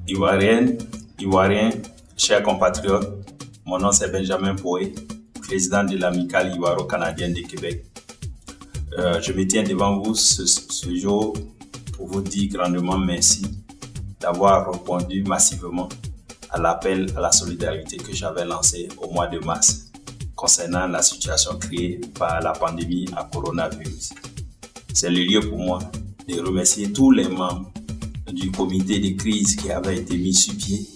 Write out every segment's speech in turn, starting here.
Ivoiriennes, Ivoiriens, chers compatriotes, mon nom c'est Benjamin Poé, président de l'Amicale Ivoiro-Canadienne de Québec. Je me tiens devant vous ce jour pour vous dire grandement merci d'avoir répondu massivement à l'appel à la solidarité que j'avais lancé au mois de mars concernant la situation créée par la pandémie à coronavirus. C'est le lieu pour moi de remercier tous les membres du comité de crise qui avait été mis sur pied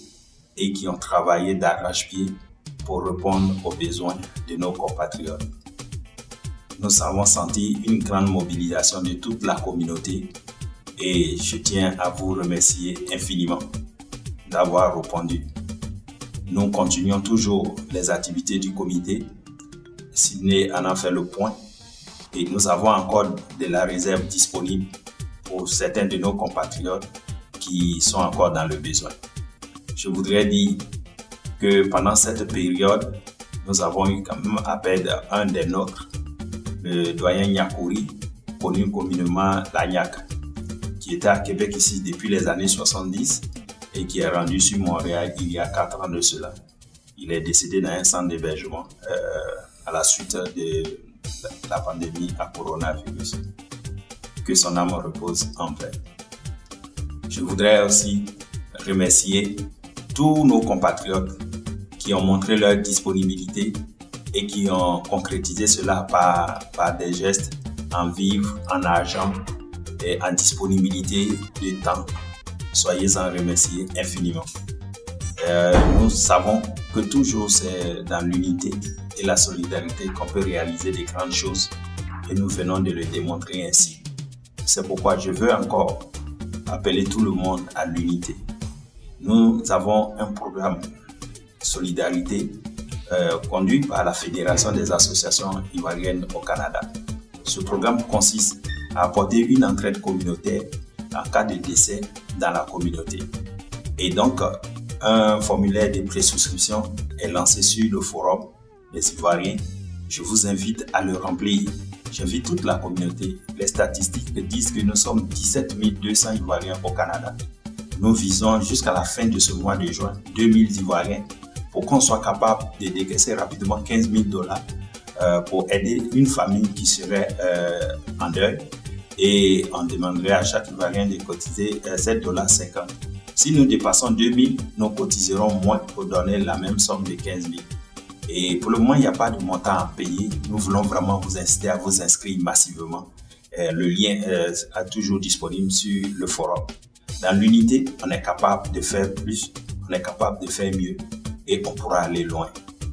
et qui ont travaillé d'arrache-pied pour répondre aux besoins de nos compatriotes. Nous avons senti une grande mobilisation de toute la communauté et je tiens à vous remercier infiniment d'avoir répondu. Nous continuons toujours les activités du comité. Sydney en a fait le point et nous avons encore de la réserve disponible pour certains de nos compatriotes qui sont encore dans le besoin. Je voudrais dire que pendant cette période, nous avons eu quand même appel d'un des nôtres, le doyen Nyakouri, connu communément l'Agnac, qui était à Québec ici depuis les années 70 et qui est rendu sur Montréal il y a 4 ans de cela. Il est décédé dans un centre d'hébergement à la suite de la pandémie à coronavirus. Que son âme repose en paix. Je voudrais aussi remercier tous nos compatriotes qui ont montré leur disponibilité et qui ont concrétisé cela par des gestes en vivres, en argent et en disponibilité de temps. Soyez-en remerciés infiniment. Nous savons que toujours c'est dans l'unité et la solidarité qu'on peut réaliser des grandes choses et nous venons de le démontrer ainsi. C'est pourquoi je veux encore appeler tout le monde à l'unité. Nous avons un programme solidarité conduit par la Fédération des associations ivoiriennes au Canada. Ce programme consiste à apporter une entraide communautaire en cas de décès dans la communauté. Et donc, un formulaire de présouscription est lancé sur le forum des Ivoiriens. Je vous invite à le remplir. J'invite toute la communauté. Les statistiques disent que nous sommes 17 200 Ivoiriens au Canada. Nous visons jusqu'à la fin de ce mois de juin 2000 Ivoiriens pour qu'on soit capable de décaisser rapidement $15,000 pour aider une famille qui serait en deuil. Et on demanderait à chaque Ivoirien de cotiser $7,50. Si nous dépassons 2000, nous cotiserons moins pour donner la même somme de 15 000. Et pour le moment, il n'y a pas de montant à payer. Nous voulons vraiment vous inciter à vous inscrire massivement. Le lien est toujours disponible sur le forum. Dans l'unité, on est capable de faire plus, on est capable de faire mieux et on pourra aller loin.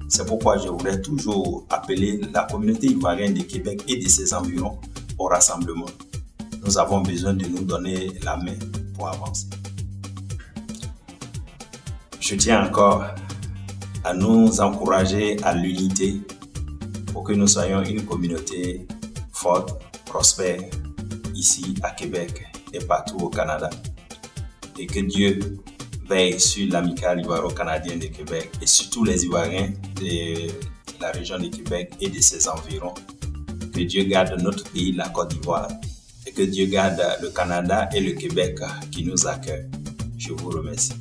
C'est pourquoi je voudrais toujours appeler la communauté ivoirienne de Québec et de ses environs au rassemblement. Nous avons besoin de nous donner la main pour avancer. Je tiens encore à nous encourager à l'unité pour que nous soyons une communauté forte, prospère, ici à Québec et partout au Canada. Et que Dieu veille sur l'Amicale Ivoiro-Canadienne de Québec et sur tous les Ivoiriens de la région de Québec et de ses environs. Que Dieu garde notre pays, la Côte d'Ivoire, et que Dieu garde le Canada et le Québec qui nous accueillent. Je vous remercie.